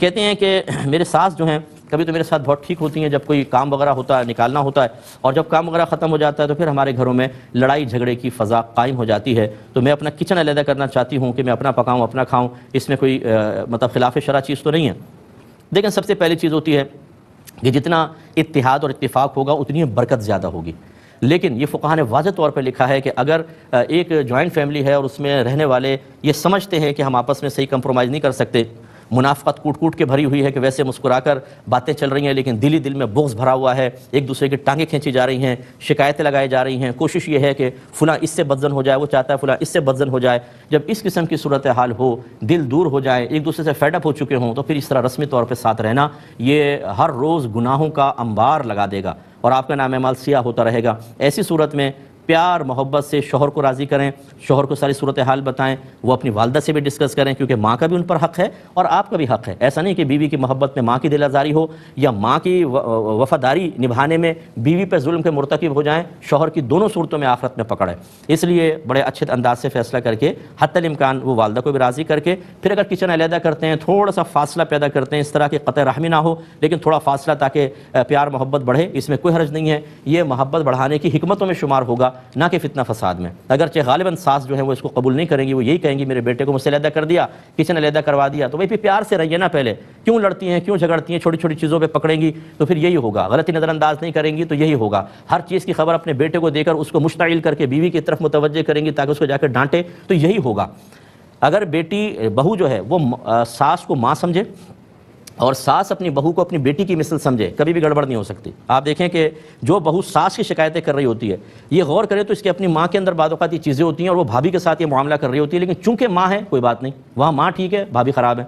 کہتے ہیں کہ میرے ساس جو ہیں کبھی تو میرے ساتھ بہت ٹھیک ہوتی ہیں جب کوئی کام وغیرہ ہوتا ہے نکالنا ہوتا ہے، اور جب کام وغیرہ ختم ہو جاتا ہے تو پھر ہمارے گھروں میں لڑائی جھگڑے کی فضا قائم ہو جاتی ہے۔ تو میں اپنا کچن علیحدہ کرنا چاہتی ہوں کہ میں اپنا پکاؤں اپنا کھاؤں، اس میں کوئی مطلب خلاف شرع چیز تو نہیں ہے۔ لیکن سب سے پہلی چیز ہوتی ہے کہ جتنا اتحاد اور اتفاق ہوگا اتنی برکت زیادہ ہوگی۔ لیکن یہ فقہاء نے واضح طور پر لکھا ہے کہ اگر ایک جوائنٹ فیملی ہے اور اس میں رہنے والے یہ سمجھتے ہیں کہ ہم آپس میں صحیح کمپرومائز نہیں کر سکتے، منافقت کوٹ کوٹ کے بھری ہوئی ہے کہ ویسے مسکرا کر باتیں چل رہی ہیں لیکن دل ہی دل میں بغض بھرا ہوا ہے، ایک دوسرے کی ٹانگیں کھینچی جا رہی ہیں، شکایتیں لگائی جا رہی ہیں، کوشش یہ ہے کہ فلاں اس سے بدزن ہو جائے، وہ چاہتا ہے فلاں اس سے بدزن ہو جائے۔ جب اس قسم کی صورتحال ہو، دل دور ہو جائے، ایک دوسرے سے فیڈ اپ ہو چکے ہوں، تو پھر اس طرح رسمی طور پہ ساتھ رہنا یہ ہر روز گناہوں کا انبار لگا دے گا اور آپ کا نام اعمال سیاہ ہوتا رہے گا۔ ایسی صورت میں پیار محبت سے شوہر کو راضی کریں، شوہر کو ساری صورتحال بتائیں، وہ اپنی والدہ سے بھی ڈسکس کریں کیونکہ ماں کا بھی ان پر حق ہے اور آپ کا بھی حق ہے۔ ایسا نہیں کہ بیوی کی محبت میں ماں کی دل آزاری ہو یا ماں کی وفاداری نبھانے میں بیوی پہ ظلم کے مرتکب ہو جائیں، شوہر کی دونوں صورتوں میں آخرت میں پکڑ ہے۔ اس لیے بڑے اچھے انداز سے فیصلہ کر کے حتی الامکان وہ والدہ کو بھی راضی کر کے پھر اگر کچن علیحدہ کرتے ہیں، تھوڑا سا فاصلہ پیدا کرتے ہیں، اس طرح کی قطع رحمی نہ ہو لیکن تھوڑا فاصلہ تاکہ پیار محبت بڑھے، اس میں کوئی حرج نہیں ہے۔ یہ محبت بڑھانے کی حکمتوں میں شمار ہوگا نہ کہ فتنہ فساد میں۔ اگرچہ غالباً ساس جو ہے وہ اس کو قبول نہیں کریں گی، وہ یہی کہیں گی میرے بیٹے کو مجھ سے علیحدہ کر دیا، کچن علیحدہ کروا دیا، تو بھئی پیار سے رہیے نا، پہلے کیوں لڑتی ہیں کیوں جھگڑتی ہیں، چھوٹی چھوٹی چیزوں پہ پکڑیں گی تو پھر یہی ہوگا، غلطی نظر انداز نہیں کریں گی تو یہی ہوگا۔ ہر چیز کی خبر اپنے بیٹے کو دے کر اس کو مشتعل کر کے بیوی کی طرف متوجہ کریں گی تاکہ اس کو جا کر ڈانٹے تو یہی ہوگا۔ اگر بیٹی بہو جو ہے وہ ساس کو ماں سمجھے اور ساس اپنی بہو کو اپنی بیٹی کی مثل سمجھے، کبھی بھی گڑبڑ نہیں ہو سکتی۔ آپ دیکھیں کہ جو بہو ساس کی شکایتیں کر رہی ہوتی ہے، یہ غور کرے تو اس کی اپنی ماں کے اندر بعض اوقات یہ چیزیں ہوتی ہیں اور وہ بھابھی کے ساتھ یہ معاملہ کر رہی ہوتی ہے، لیکن چونکہ ماں ہے کوئی بات نہیں، وہاں ماں ٹھیک ہے بھابھی خراب ہے۔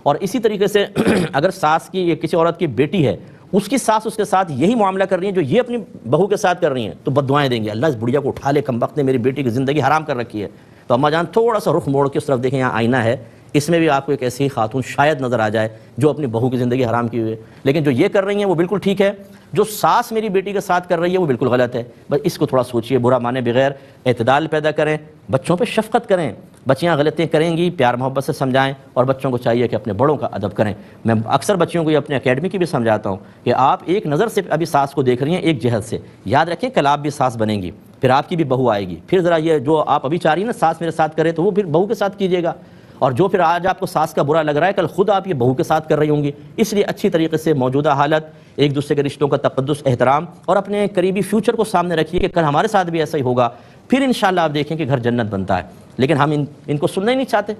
اور اسی طریقے سے اگر ساس کی یا کسی عورت کی بیٹی ہے، اس کی ساس اس کے ساتھ یہی معاملہ کر رہی ہیں جو یہ اپنی بہو کے ساتھ کر رہی ہیں، تو بد دعائیں دیں گے، اللہ اس بڑھیا کو اٹھا لے، کمبخت نے میری بیٹی کی زندگی حرام کر رکھی ہے۔ تو اماں جان تھوڑا سا رخ موڑ کے اس طرف دیکھیں، یہاں آئینہ ہے، اس میں بھی آپ کو ایک ایسی خاتون شاید نظر آ جائے جو اپنی بہو کی زندگی حرام کی ہوئی ہے، لیکن جو یہ کر رہی ہیں وہ بالکل ٹھیک ہے، جو ساس میری بیٹی کے ساتھ کر رہی ہے وہ بالکل غلط ہے۔ بس اس کو تھوڑا سوچئے، برا مانے بغیر اعتدال پیدا کریں، بچوں پہ شفقت کریں، بچیاں غلطیاں کریں گی پیار محبت سے سمجھائیں، اور بچوں کو چاہیے کہ اپنے بڑوں کا ادب کریں۔ میں اکثر بچیوں کو یہ اپنے اکیڈمی کی بھی سمجھاتا ہوں کہ آپ ایک نظر سے ابھی ساس کو دیکھ رہی ہیں ایک جہت سے، یاد رکھیں کل آپ بھی ساس بنیں گی، پھر آپ کی بھی بہو آئے گی، پھر ذرا یہ جو آپ ابھی چاہ رہی ہیں نا ساس میرے ساتھ کرے تو وہ پھر بہو کے ساتھ کیجیے گا، اور جو پھر آج آپ کو ساس کا برا لگ رہا ہے کل خود آپ یہ بہو کے ساتھ کر رہی ہوں گی۔ اس لیے اچھی طریقے سے موجودہ حالت، ایک دوسرے کے رشتوں کا تقدس، احترام اور اپنے قریبی فیوچر کو سامنے رکھیے کہ کل ہمارے ساتھ بھی ایسا ہی ہوگا، پھر انشاءاللہ آپ دیکھیں کہ گھر جنت بنتا ہے۔ لیکن ہم ان کو سننا ہی نہیں چاہتے،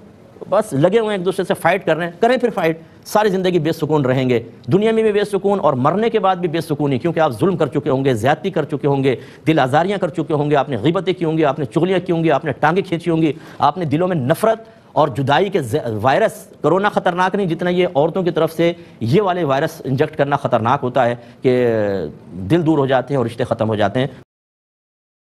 بس لگے ہوئے ہیں ایک دوسرے سے فائٹ کر رہے ہیں، کریں پھر فائٹ، ساری زندگی بے سکون رہیں گے، دنیا میں بھی بے سکون اور مرنے کے بعد بھی بے سکونی، کیونکہ آپ ظلم کر چکے ہوں گے، زیادتی کر چکے ہوں گے، دل آزاریاں کر چکے ہوں گے، آپ نے غیبتیں کی ہوں گی، آپ نے چغلیاں کی ہوں گی، آپ نے ٹانگیں کھینچی ہوں گی، آپ نے دلوں میں نفرت اور جدائی کے وائرس، کرونا خطرناک نہیں جتنا یہ عورتوں کی طرف سے یہ والے وائرس انجیکٹ کرنا خطرناک ہوتا ہے کہ دل دور ہو جاتے ہیں اور رشتے ختم ہو جاتے ہیں۔